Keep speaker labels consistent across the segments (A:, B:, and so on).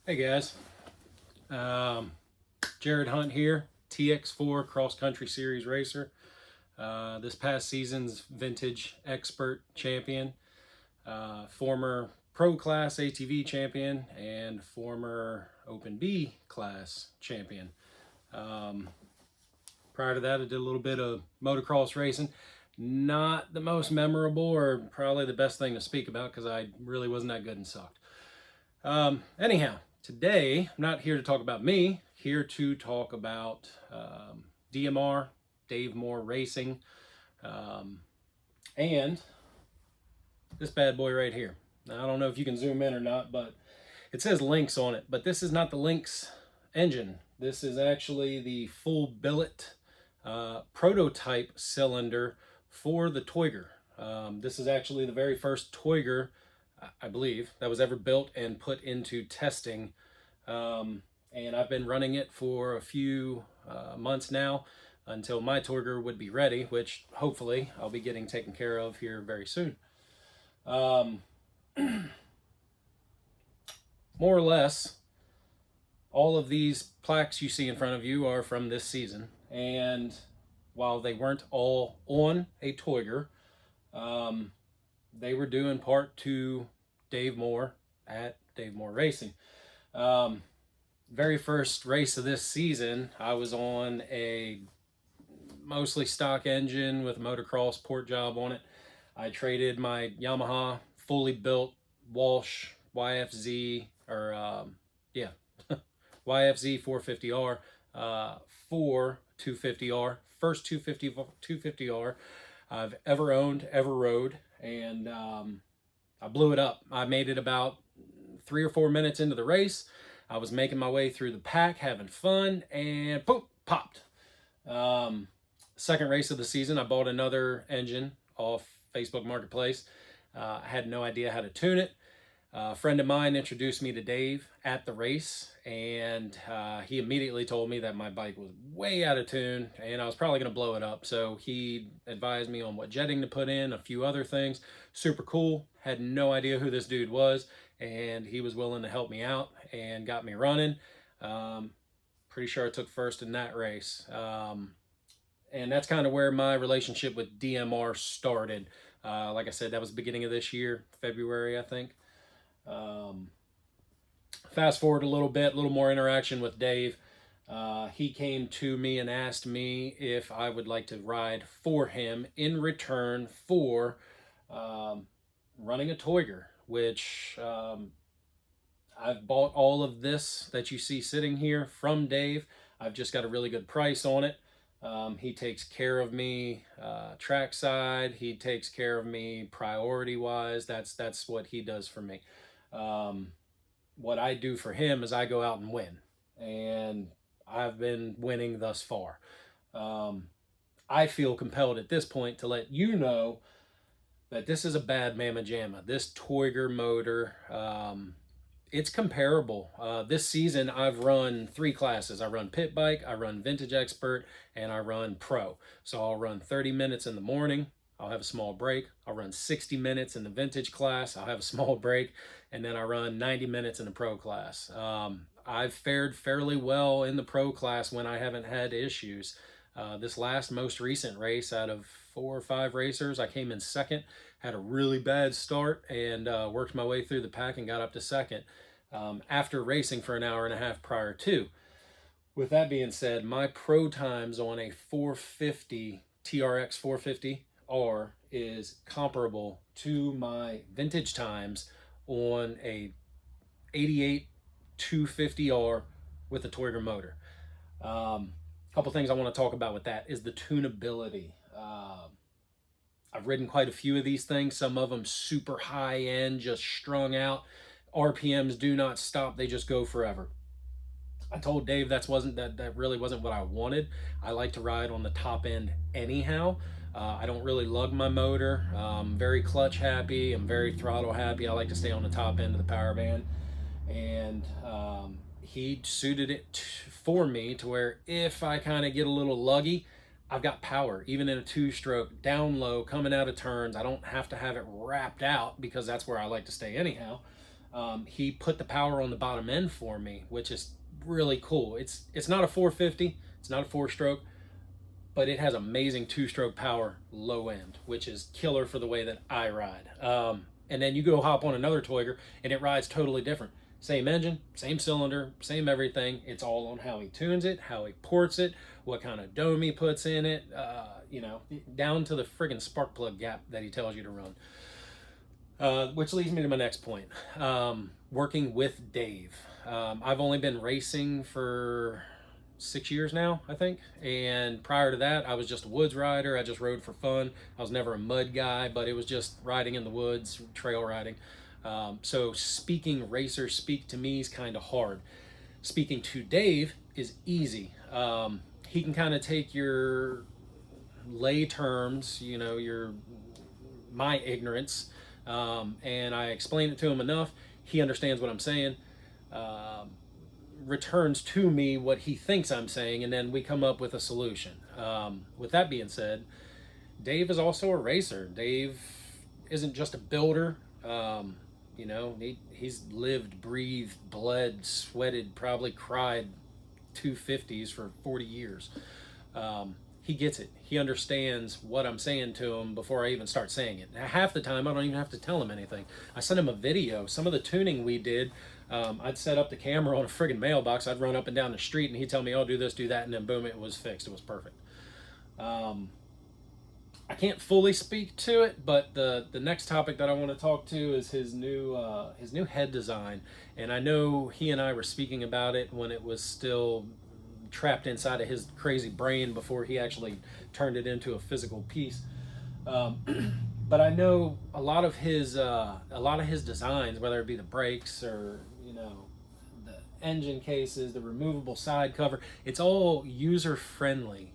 A: Hey guys, um, Jared Hunt here, TX4 Cross Country Series racer. This past season's vintage expert champion, former pro class ATV champion, and former Open B class champion. Um, Prior to that, I did a little bit of motocross racing. Not the most memorable or probably the best thing to speak about because I really wasn't that good and sucked. Anyhow, today I'm not here to talk about me, here to talk about DMR, Dave Moore Racing, and this bad boy right here. Now, I don't know if you can zoom in or not, but it says Lynx on it, but this is not the Lynx engine. This is actually the full billet prototype cylinder for the Toiger. This is actually the very first Toiger, I believe, that was ever built and put into testing. And I've been running it for a few months now until my Toiger would be ready, which hopefully I'll be getting taken care of here very soon. More or less, all of these plaques you see in front of you are from this season. And while they weren't all on a Toiger, they were due in part to Dave Moore at Dave Moore Racing. Very first race of this season, I was on a mostly stock engine with a motocross port job on it. I traded my Yamaha fully built Walsh YFZ, YFZ 450R for 250R. First 250R I've ever owned, ever rode, and I blew it up. I made it about 3 or 4 minutes into the race. I was making my way through the pack, having fun, and boom, popped. Second race of the season, I bought another engine off Facebook Marketplace. I had no idea how to tune it. A friend of mine introduced me to Dave at the race, and he immediately told me that my bike was way out of tune and I was probably going to blow it up. So he advised me on what jetting to put in, a few other things. Super cool. Had no idea who this dude was, and he was willing to help me out and got me running. Pretty sure I took first in that race. And that's kind of where my relationship with DMR started. Like I said, that was the beginning of this year, February, I think. Fast forward a little bit, a little more interaction with Dave. He came to me and asked me if I would like to ride for him in return for running a Toiger, which I've bought all of this that you see sitting here from Dave. I've just got a really good price on it. He takes care of me trackside. He takes care of me priority-wise. That's what he does for me. What I do for him is I go out and win, and I've been winning thus far. I feel compelled at this point to let you know that this is a bad mamma jamma. This Toiger motor, it's comparable. This season I've run 3 classes. I run pit bike, I run vintage expert, and I run pro. So I'll run 30 minutes in the morning. I'll have a small break. I'll run 60 minutes in the vintage class. I'll have a small break. And then I run 90 minutes in the pro class. I've fared fairly well in the pro class when I haven't had issues. This most recent race, out of 4 or 5 racers, I came in second, had a really bad start, and worked my way through the pack and got up to second after racing for an hour and a half prior to. With that being said, my pro times on a 450 TRX 450R is comparable to my vintage times on a 88 250R with a Toiger motor. Couple things I want to talk about with that is the tunability. I've ridden quite a few of these things, some of them super high end, just strung out. RPMs do not stop, they just go forever. I told Dave that really wasn't what I wanted. I like to ride on the top end anyhow. I don't really lug my motor. I'm very clutch happy. I'm very throttle happy. I like to stay on the top end of the power band. And he suited it for me to where if I kind of get a little luggy, I've got power. Even in a 2-stroke, down low, coming out of turns, I don't have to have it wrapped out because that's where I like to stay anyhow. He put the power on the bottom end for me, which is really cool. It's not a 450, it's not a 4-stroke, but it has amazing 2-stroke power low end, which is killer for the way that I ride. And then you go hop on another Toyger and it rides totally different. Same engine, same cylinder, same everything. It's all on how he tunes it, how he ports it, what kind of dome he puts in it, you know, down to the friggin' spark plug gap that he tells you to run. Which leads me to my next point. Working with Dave. I've only been racing for 6 years now, I think. And prior to that, I was just a woods rider. I just rode for fun. I was never a mud guy, but it was just riding in the woods, trail riding. So speaking racer speak to me is kind of hard. Speaking to Dave is easy. He can kind of take your lay terms, you know, my ignorance, and I explain it to him enough. He understands what I'm saying, returns to me what he thinks I'm saying, and then we come up with a solution. With that being said, Dave is also a racer. Dave isn't just a builder. You know, he's lived, breathed, bled, sweated, probably cried 250s for 40 years. He gets it. He understands what I'm saying to him before I even start saying it. Half the time, I don't even have to tell him anything. I send him a video. Some of the tuning we did, I'd set up the camera on a friggin' mailbox. I'd run up and down the street, and he'd tell me, oh, do this, do that, and then boom, it was fixed. It was perfect. I can't fully speak to it, but the next topic that I want to talk to is his new head design. And I know he and I were speaking about it when it was still trapped inside of his crazy brain before he actually turned it into a physical piece. But I know a lot of his designs, whether it be the brakes or, you know, the engine cases, the removable side cover, it's all user friendly.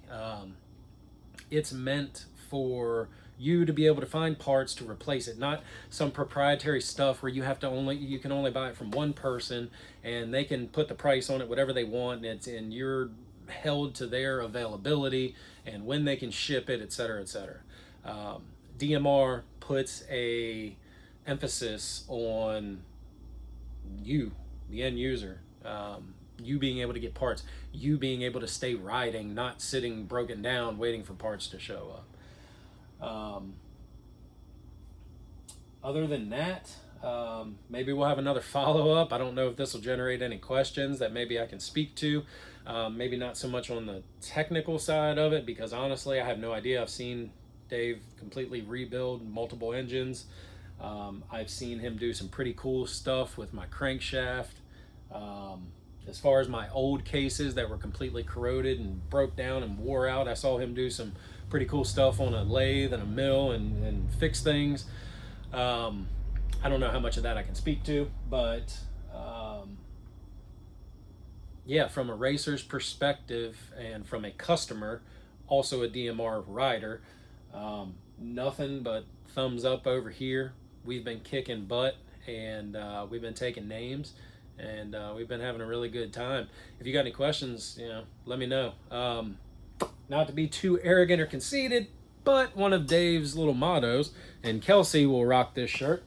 A: It's meant for you to be able to find parts to replace it, not some proprietary stuff where you can only buy it from one person and they can put the price on it whatever they want, and you're held to their availability and when they can ship it, etc., etc. DMR puts a emphasis on you, the end user, you being able to get parts, you being able to stay riding, not sitting broken down waiting for parts to show up. Other than that, maybe we'll have another follow-up. I don't know if this will generate any questions that maybe I can speak to. Maybe not so much on the technical side of it, because honestly, I have no idea. I've seen Dave completely rebuild multiple engines. I've seen him do some pretty cool stuff with my crankshaft. As far as my old cases that were completely corroded and broke down and wore out, I saw him do some pretty cool stuff on a lathe and a mill and fix things. I don't know how much of that I can speak to, but yeah, from a racer's perspective and from a customer, also a DMR rider, nothing but thumbs up over here. We've been kicking butt, and we've been taking names, and we've been having a really good time. If you got any questions, you know, let me know. Not to be too arrogant or conceited, but one of Dave's little mottos, and Kelsey will rock this shirt,